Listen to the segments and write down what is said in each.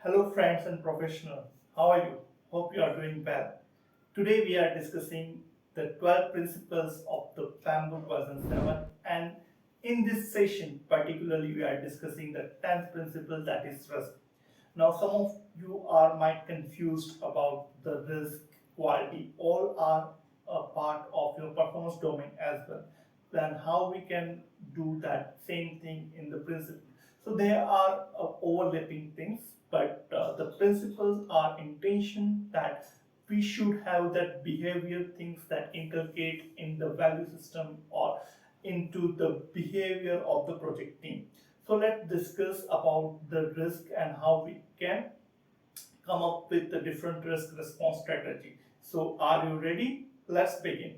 Hello, friends and professionals. How are you? Hope you are doing well. Today, we are discussing the 12 principles of the PMBOK version 7, and in this session, particularly, we are discussing the 10th principle, that is risk. Now, some of you are might confused about the risk, quality, all are a part of your performance domain as well. Then how we can do that same thing in the principle. So there are overlapping things, but the principles are intention that we should have that behavior things that inculcate in the value system or into the behavior of the project team. So let's discuss about the risk and how we can come up with the different risk response strategy. So are you ready? Let's begin.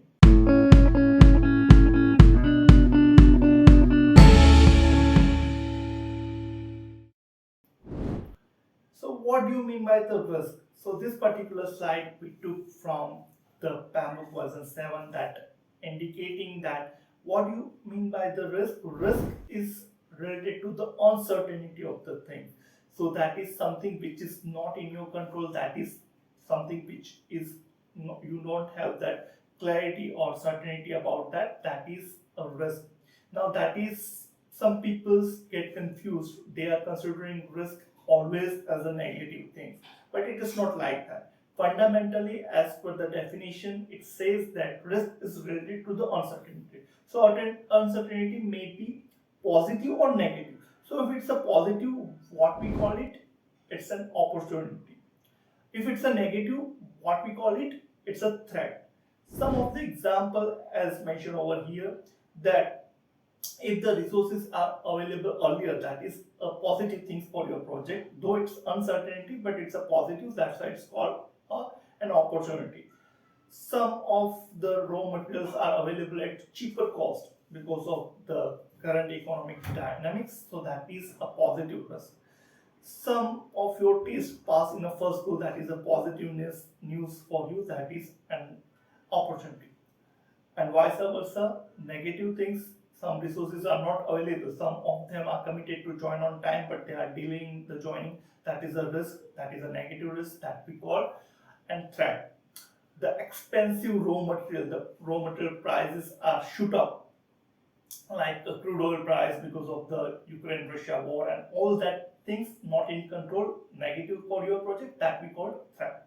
So what do you mean by the risk? So this particular slide we took from the PMBOK version 7 that indicating that what do you mean by the risk? Risk is related to the uncertainty of the thing. So that is something which is not in your control. That is something which is you don't have that clarity or certainty about that. That is a risk. Now that is some people get confused. They are considering risk always as a negative thing, but it is not like that. Fundamentally, as per the definition, it says that risk is related to the uncertainty. So uncertainty may be positive or negative. So if it's a positive, what we call it, it's an opportunity. If it's a negative, what we call it, it's a threat. Some of the example as mentioned over here, that if the resources are available earlier, that is a positive thing for your project, though it's uncertainty, but it's a positive. That's why it's called an opportunity. Some of the raw materials are available at cheaper cost because of the current economic dynamics, so that is a positive risk. Some of your tests pass in a first go, that is a positive news for you, that is an opportunity. And vice versa, negative things, some resources are not available, some of them are committed to join on time but they are delaying the joining, that is a risk, that is a negative risk that we call and threat. The expensive raw material prices are shoot up, like the crude oil price because of the Ukraine Russia war and all that things not in control, negative for your project, that we call threat.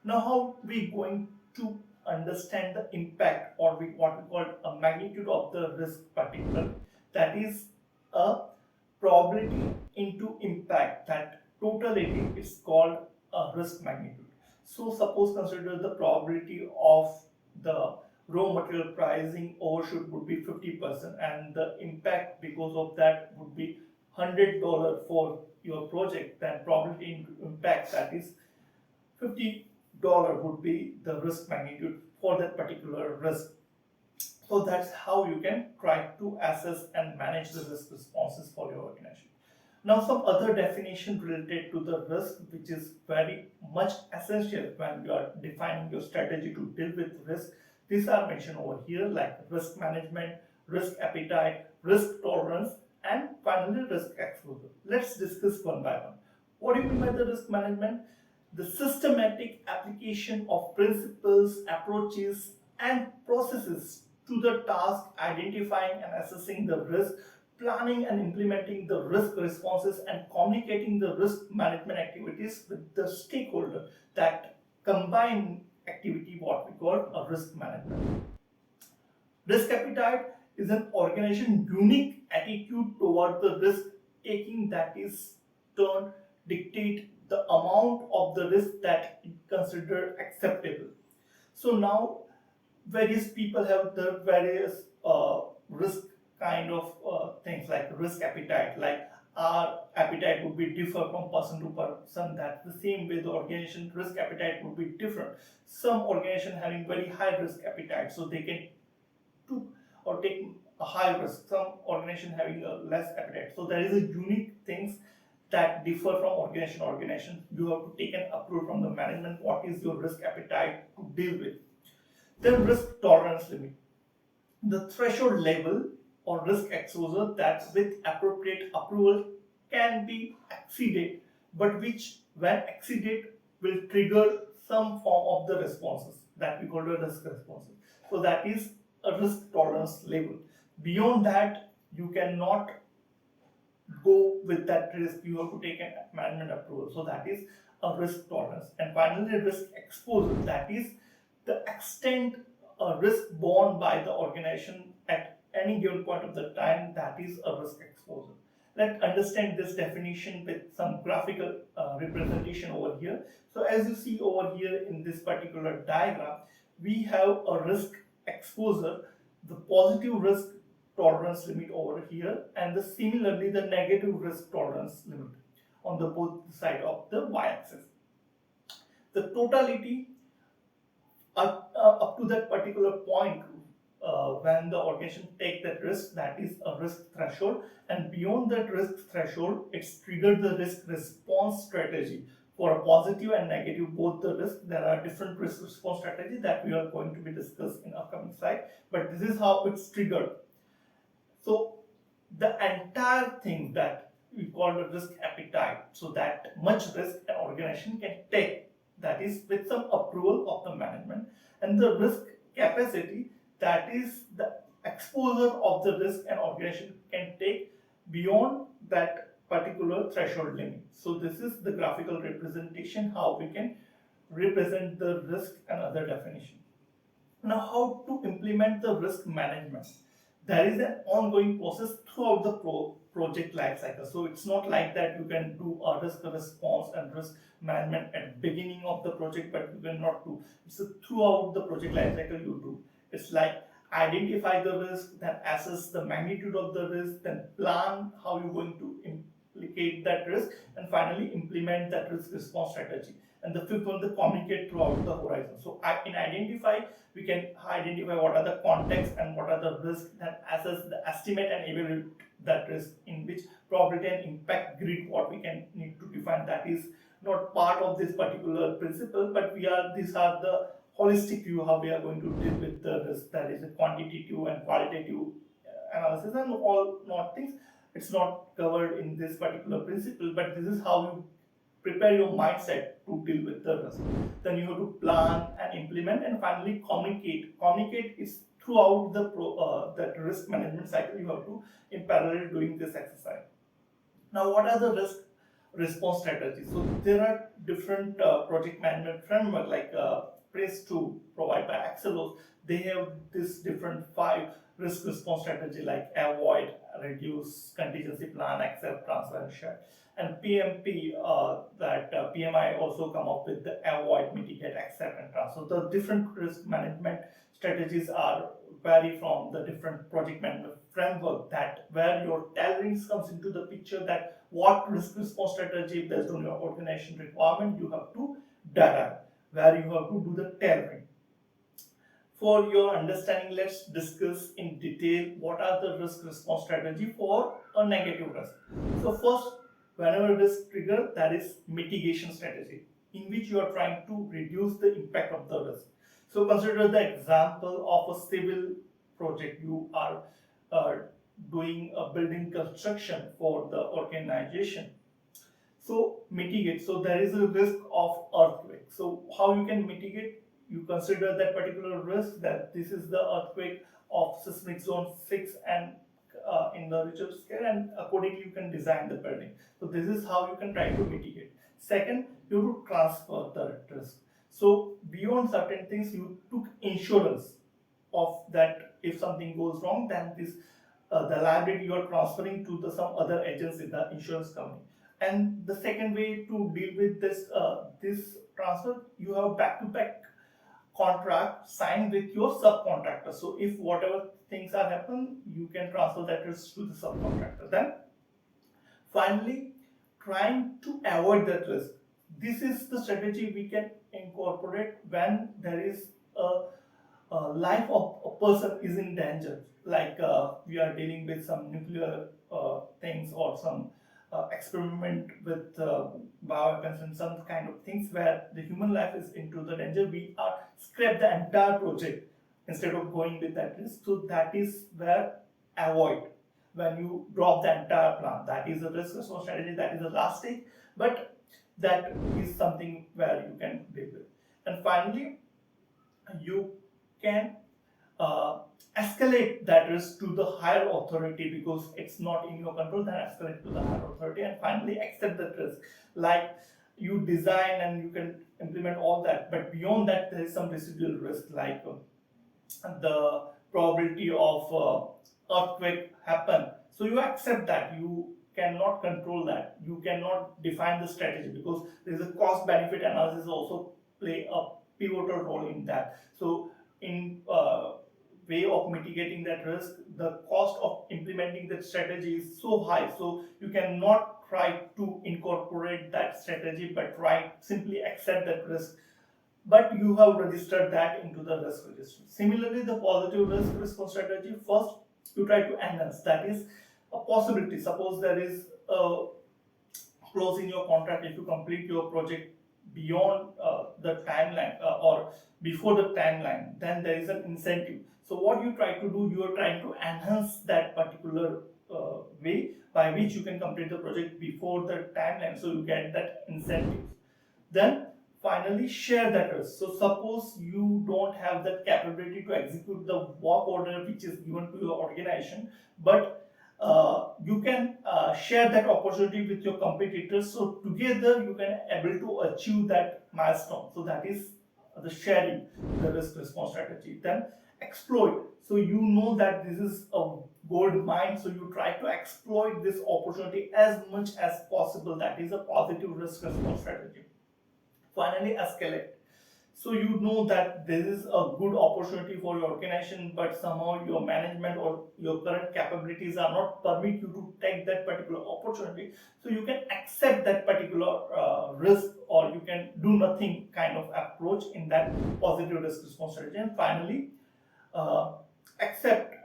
Now, how we going to understand the impact, or what we call a magnitude of the risk particular? That is a probability into impact. That totality is called a risk magnitude. So, suppose consider the probability of the raw material pricing overshoot would be 50%, and the impact because of that would be $100 for your project. Then probability into impact, that is $50 would be the risk magnitude for that particular risk. So that's how you can try to assess and manage the risk responses for your organization. Now, some other definition related to the risk, which is very much essential when you are defining your strategy to deal with risk. These are mentioned over here, like risk management, risk appetite, risk tolerance, and finally risk exposure. Let's discuss one by one. What do you mean by the risk management? The systematic application of principles, approaches, and processes to the task, identifying and assessing the risk, planning and implementing the risk responses, and communicating the risk management activities with the stakeholder. That combine activity, what we call a risk management. Risk appetite is an organization's unique attitude toward the risk taking that is turn dictate the amount of the risk that is considered acceptable. So now various people have the various risk kind of things, like risk appetite, like our appetite would be differ from person to person. That the same way the organization risk appetite would be different. Some organization having very high risk appetite, so they can to or take a high risk. Some organization having a less appetite. So there is a unique things that differ from organization to organization. You have to take an approval from the management. What is your risk appetite to deal with? Then risk tolerance limit, the threshold level or risk exposure that with appropriate approval can be exceeded but which when exceeded will trigger some form of the responses that we call the risk responses. So that is a risk tolerance level. Beyond that, you cannot go with that risk. You have to take an management approval. So that is a risk tolerance. And finally, risk exposure. That is the extent risk borne by the organization at any given point of the time. That is a risk exposure. Let's understand this definition with some graphical representation over here. So as you see over here in this particular diagram, we have a risk exposure, the positive risk tolerance limit over here, and similarly the negative risk tolerance limit on the both side of the y-axis. The totality up to that particular point when the organization take that risk, that is a risk threshold, and beyond that risk threshold, it's triggered the risk response strategy for a positive and negative both the risk. There are different risk response strategies that we are going to be discussed in upcoming slide, but this is how it's triggered. So the entire thing that we call the risk appetite, so that much risk an organization can take, that is with some approval of the management, and the risk capacity, that is the exposure of the risk an organization can take beyond that particular threshold limit. So this is the graphical representation how we can represent the risk and other definition. Now, how to implement the risk management? There is an ongoing process throughout the project life cycle. So it's not like that you can do a risk response and risk management at beginning of the project, but you cannot do. It's throughout the project life cycle you do. It's like identify the risk, then assess the magnitude of the risk, then plan how you're going to implicate that risk, and finally implement that risk response strategy. And the fifth one, the communicate throughout the horizon. So in identify, we can identify what are the contexts and what are the risks, then assess the estimate and evaluate that risk, in which probability and impact grid what we can need to define. That is not part of this particular principle, but these are the holistic view how we are going to deal with the risk. That is a quantitative and qualitative analysis and all not things. It's not covered in this particular principle, but this is how you prepare your mindset to deal with the risk. Then you have to plan and implement, and finally communicate. Communicate is throughout the that risk management cycle. You have to in parallel doing this exercise. Now, what are the risk response strategies? So there are different project management framework like PRINCE2 provided by Axelos. They have this different 5 risk response strategy like avoid, reduce, contingency plan, accept, transfer, and share. And PMP, PMI also come up with the avoid, mitigate, accept, and transfer. So the different risk management strategies are vary from the different project management framework, that where your tolerance comes into the picture, that what risk response strategy based on your organization requirement you have to derive, where you have to do the tailoring. For your understanding, let's discuss in detail what are the risk response strategy for a negative risk. So first, whenever risk trigger, that is mitigation strategy, in which you are trying to reduce the impact of the risk. So consider the example of a civil project. You are doing a building construction for the organization. So mitigate. So there is a risk of earthquake. So how you can mitigate? You consider that particular risk, that this is the earthquake of seismic zone 6 and in the Richter scale, and accordingly you can design the building. So this is how you can try to mitigate. Second, you have to transfer the risk. So beyond certain things, you took insurance of that. If something goes wrong, then this the liability you are transferring to some other agency, the insurance company. And the second way to deal with this transfer, you have back-to-back contract signed with your subcontractor. So if whatever things are happen, you can transfer that risk to the subcontractor. Then finally, trying to avoid that risk. This is the strategy we can incorporate when there is a life of a person is in danger, like we are dealing with some nuclear things or some experiment with bioweapons and some kind of things where the human life is into the danger. We are scrap the entire project instead of going with that risk. So that is where avoid, when you drop the entire plan. That is a risk response strategy. That is the last stage. but that is something where you can deal with. And finally, you can uh, escalate that risk to the higher authority because it's not in your control. Then escalate to the higher authority, and finally accept that risk. Like, you design and you can implement all that, but beyond that there is some residual risk, like the probability of earthquake happen. So you accept that you cannot control that, you cannot define the strategy, because there is a cost benefit analysis also play a pivotal role in that. So in way of mitigating that risk, the cost of implementing that strategy is so high, so you cannot try to incorporate that strategy, but try simply accept that risk, but you have registered that into the risk register. Similarly, the positive risk response strategy, first you try to enhance, that is a possibility. Suppose there is a clause in your contract, if you complete your project beyond the timeline or before the timeline, then there is an incentive. So what you try to do, you are trying to enhance that particular way by which you can complete the project before the timeline, so you get that incentive. Then finally share that risk. So suppose you don't have that capability to execute the work order which is given to your organization, but you can share that opportunity with your competitors, so together you can able to achieve that milestone. So that is the sharing the risk response strategy. Then exploit, so you know that this is a gold mine, so you try to exploit this opportunity as much as possible. That is a positive risk response strategy. Finally escalate, so you know that this is a good opportunity for your organization, but somehow your management or your current capabilities are not permit you to take that particular opportunity, so you can accept that particular risk, or you can do nothing kind of approach in that positive risk response strategy. And finally uh, accept,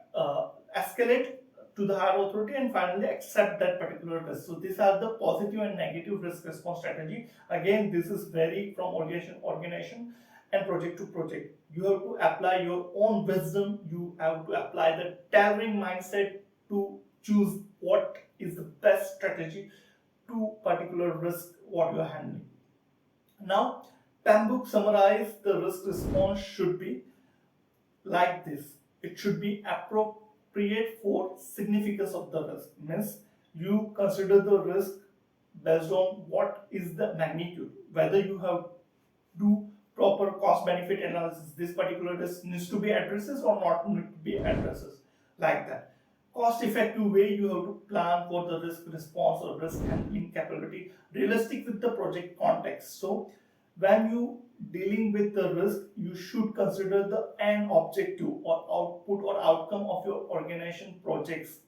escalate to the higher authority, and finally accept that particular risk. So these are the positive and negative risk response strategy. Again, this is vary from organization and project to project. You have to apply your own wisdom. You have to apply the tailoring mindset to choose what is the best strategy to particular risk what you are handling. Now, PMBOK summarize the risk response should be like this. It should be appropriate for significance of the risk. Means you consider the risk based on what is the magnitude, whether you have do proper cost benefit analysis, this particular risk needs to be addresses or not need to be addresses, like that. Cost effective way, you have to plan for the risk response or risk handling capability, realistic with the project context. So when you dealing with the risk, you should consider the end objective or output or outcome of your organization projects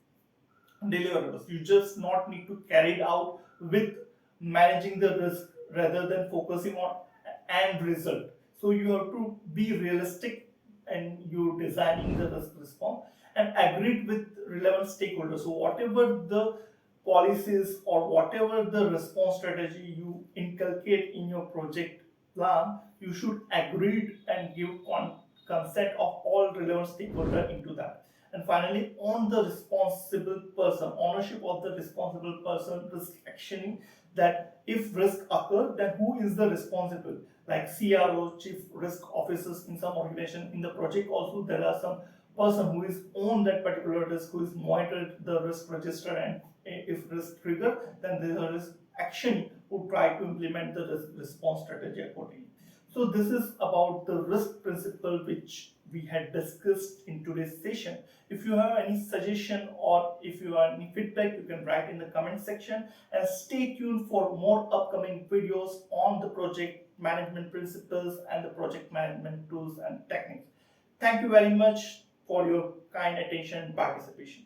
deliverables. You just not need to carry it out with managing the risk rather than focusing on end result. So you have to be realistic and you designing the risk response and agreed with relevant stakeholders. So whatever the policies or whatever the response strategy you inculcate in your project plan, you should agree and give consent of all relevant stakeholders into that. And finally, on the responsible person, ownership of the responsible person, risk actioning, that if risk occur, then who is the responsible? Like CRO, chief risk officers in some organization. In the project also, there are some person who is on that particular risk, who is monitored the risk register, and if risk trigger, then there is action who try to implement the risk response strategy accordingly. So this is about the risk principle which we had discussed in today's session. If you have any suggestion or if you have any feedback, you can write in the comment section, and stay tuned for more upcoming videos on the project management principles and the project management tools and techniques. Thank you very much for your kind attention and participation.